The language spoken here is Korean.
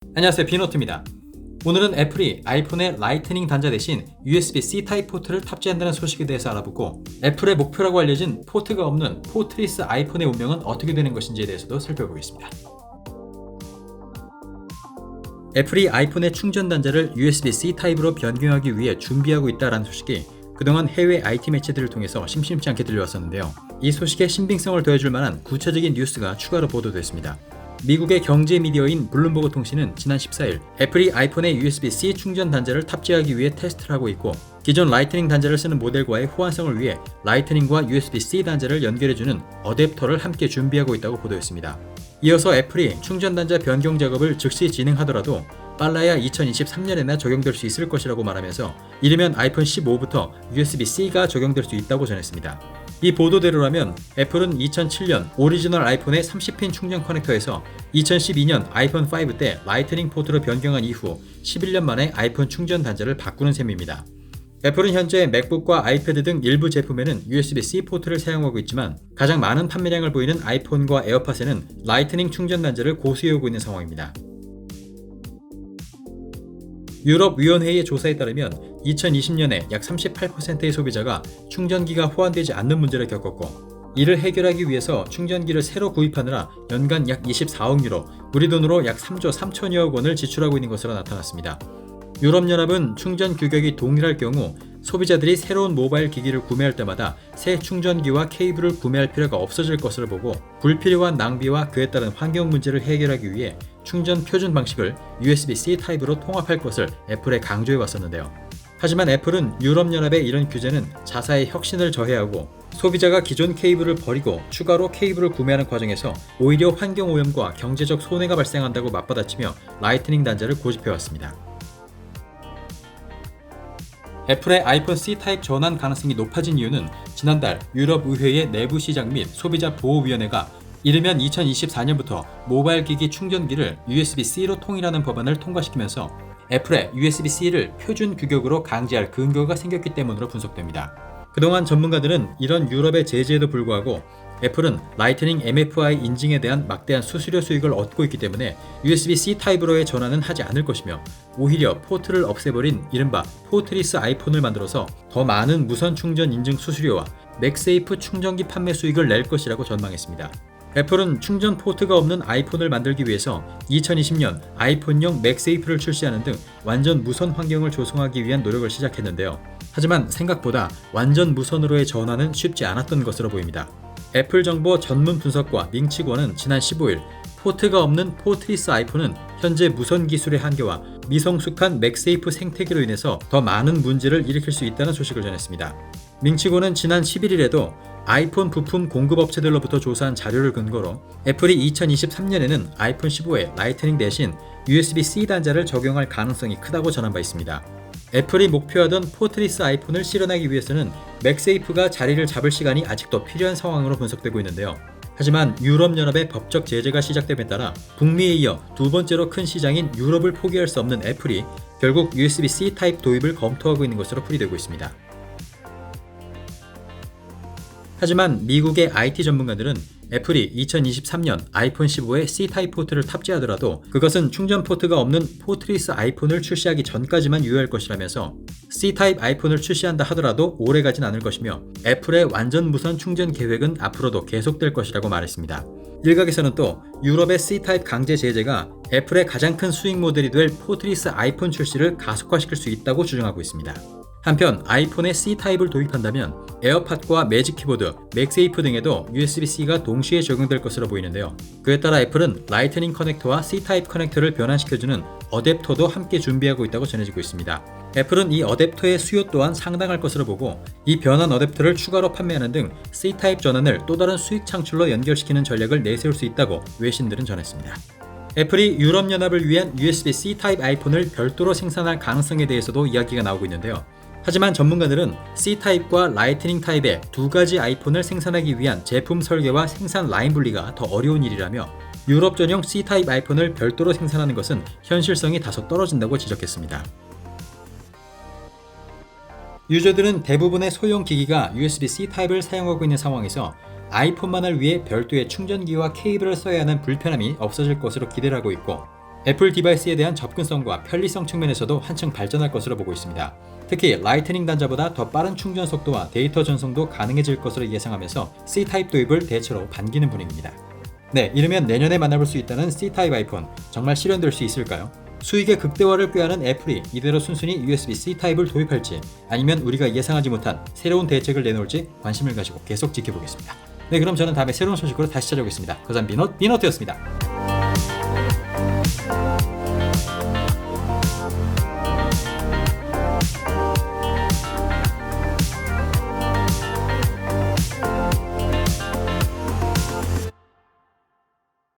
안녕하세요, 비노트입니다. 오늘은 애플이 아이폰의 라이트닝 단자 대신 USB-C 타입 포트를 탑재한다는 소식에 대해서 알아보고, 애플의 목표라고 알려진 포트가 없는 포트리스 아이폰의 운명은 어떻게 되는 것인지에 대해서도 살펴보겠습니다. 애플이 아이폰의 충전 단자를 USB-C 타입으로 변경하기 위해 준비하고 있다는 소식이 그동안 해외 IT 매체들을 통해서 심심치 않게 들려왔었는데요. 이 소식에 신빙성을 더해줄 만한 구체적인 뉴스가 추가로 보도됐습니다. 미국의 경제 미디어인 블룸버그 통신은 지난 14일 애플이 아이폰에 USB-C 충전 단자를 탑재하기 위해 테스트를 하고 있고, 기존 라이트닝 단자를 쓰는 모델과의 호환성을 위해 라이트닝과 USB-C 단자를 연결해주는 어댑터를 함께 준비하고 있다고 보도했습니다. 이어서 애플이 충전 단자 변경 작업을 즉시 진행하더라도 빨라야 2023년에나 적용될 수 있을 것이라고 말하면서, 이르면 아이폰 15부터 USB-C가 적용될 수 있다고 전했습니다. 이 보도대로라면 애플은 2007년 오리지널 아이폰의 30핀 충전 커넥터에서 2012년 아이폰 5 때 라이트닝 포트로 변경한 이후 11년 만에 아이폰 충전 단자를 바꾸는 셈입니다. 애플은 현재 맥북과 아이패드 등 일부 제품에는 USB-C 포트를 사용하고 있지만, 가장 많은 판매량을 보이는 아이폰과 에어팟에는 라이트닝 충전 단자를 고수해오고 있는 상황입니다. 유럽위원회의 조사에 따르면 2020년에 약 38%의 소비자가 충전기가 호환되지 않는 문제를 겪었고, 이를 해결하기 위해서 충전기를 새로 구입하느라 연간 약 24억 유로, 우리 돈으로 약 3조 3천여억 원을 지출하고 있는 것으로 나타났습니다. 유럽연합은 충전 규격이 동일할 경우 소비자들이 새로운 모바일 기기를 구매할 때마다 새 충전기와 케이블을 구매할 필요가 없어질 것으로 보고, 불필요한 낭비와 그에 따른 환경 문제를 해결하기 위해 충전 표준 방식을 USB-C 타입으로 통합할 것을 애플에 강조해 왔었는데요. 하지만 애플은 유럽연합의 이런 규제는 자사의 혁신을 저해하고, 소비자가 기존 케이블을 버리고 추가로 케이블을 구매하는 과정에서 오히려 환경오염과 경제적 손해가 발생한다고 맞받아치며 라이트닝 단자를 고집해왔습니다. 애플의 아이폰 C 타입 전환 가능성이 높아진 이유는 지난달 유럽의회의 내부시장 및 소비자보호위원회가 이르면 2024년부터 모바일 기기 충전기를 USB-C로 통일하는 법안을 통과시키면서 애플의 USB-C를 표준 규격으로 강제할 근거가 생겼기 때문으로 분석됩니다. 그동안 전문가들은 이런 유럽의 제재에도 불구하고 애플은 라이트닝 MFI 인증에 대한 막대한 수수료 수익을 얻고 있기 때문에 USB-C 타입으로의 전환은 하지 않을 것이며, 오히려 포트를 없애버린 이른바 포트리스 아이폰을 만들어서 더 많은 무선 충전 인증 수수료와 맥세이프 충전기 판매 수익을 낼 것이라고 전망했습니다. 애플은 충전 포트가 없는 아이폰을 만들기 위해서 2020년 아이폰용 맥세이프를 출시하는 등 완전 무선 환경을 조성하기 위한 노력을 시작했는데요. 하지만 생각보다 완전 무선으로의 전환은 쉽지 않았던 것으로 보입니다. 애플 정보 전문 분석과 밍치권은 지난 15일 포트가 없는 포트리스 아이폰은 현재 무선 기술의 한계와 미성숙한 맥세이프 생태계로 인해서 더 많은 문제를 일으킬 수 있다는 소식을 전했습니다. 밍치곤은 지난 11일에도 아이폰 부품 공급업체들로부터 조사한 자료를 근거로 애플이 2023년에는 아이폰 15에 라이트닝 대신 USB-C 단자를 적용할 가능성이 크다고 전한 바 있습니다. 애플이 목표하던 포트리스 아이폰을 실현하기 위해서는 맥세이프가 자리를 잡을 시간이 아직도 필요한 상황으로 분석되고 있는데요. 하지만 유럽연합의 법적 제재가 시작됨에 따라 북미에 이어 두 번째로 큰 시장인 유럽을 포기할 수 없는 애플이 결국 USB-C 타입 도입을 검토하고 있는 것으로 풀이되고 있습니다. 하지만 미국의 IT 전문가들은 애플이 2023년 아이폰 15에 C-타입 포트를 탑재하더라도 그것은 충전 포트가 없는 포트리스 아이폰을 출시하기 전까지만 유효할 것이라면서, C-타입 아이폰을 출시한다 하더라도 오래가진 않을 것이며 애플의 완전 무선 충전 계획은 앞으로도 계속될 것이라고 말했습니다. 일각에서는 또 유럽의 C-타입 강제 제재가 애플의 가장 큰 수익 모델이 될 포트리스 아이폰 출시를 가속화시킬 수 있다고 주장하고 있습니다. 한편 아이폰에 C-타입을 도입한다면 에어팟과 매직 키보드, 맥세이프 등에도 USB-C가 동시에 적용될 것으로 보이는데요. 그에 따라 애플은 라이트닝 커넥터와 C-타입 커넥터를 변환시켜주는 어댑터도 함께 준비하고 있다고 전해지고 있습니다. 애플은 이 어댑터의 수요 또한 상당할 것으로 보고, 이 변환 어댑터를 추가로 판매하는 등 C-타입 전환을 또 다른 수익 창출로 연결시키는 전략을 내세울 수 있다고 외신들은 전했습니다. 애플이 유럽연합을 위한 USB-C 타입 아이폰을 별도로 생산할 가능성에 대해서도 이야기가 나오고 있는데요. 하지만 전문가들은 C-타입과 라이트닝 타입의 두 가지 아이폰을 생산하기 위한 제품 설계와 생산 라인 분리가 더 어려운 일이라며, 유럽 전용 C-타입 아이폰을 별도로 생산하는 것은 현실성이 다소 떨어진다고 지적했습니다. 유저들은 대부분의 소형 기기가 USB-C 타입을 사용하고 있는 상황에서 아이폰만을 위해 별도의 충전기와 케이블을 써야 하는 불편함이 없어질 것으로 기대를 하고 있고, 애플 디바이스에 대한 접근성과 편리성 측면에서도 한층 발전할 것으로 보고 있습니다. 특히 라이트닝 단자보다 더 빠른 충전 속도와 데이터 전송도 가능해질 것으로 예상하면서 C타입 도입을 대체로 반기는 분위기입니다. 네, 이르면 내년에 만나볼 수 있다는 C타입 아이폰, 정말 실현될 수 있을까요? 수익의 극대화를 꾀하는 애플이 이대로 순순히 USB-C 타입을 도입할지, 아니면 우리가 예상하지 못한 새로운 대책을 내놓을지 관심을 가지고 계속 지켜보겠습니다. 네, 그럼 저는 다음에 새로운 소식으로 다시 찾아오겠습니다. 거산 비노트였습니다.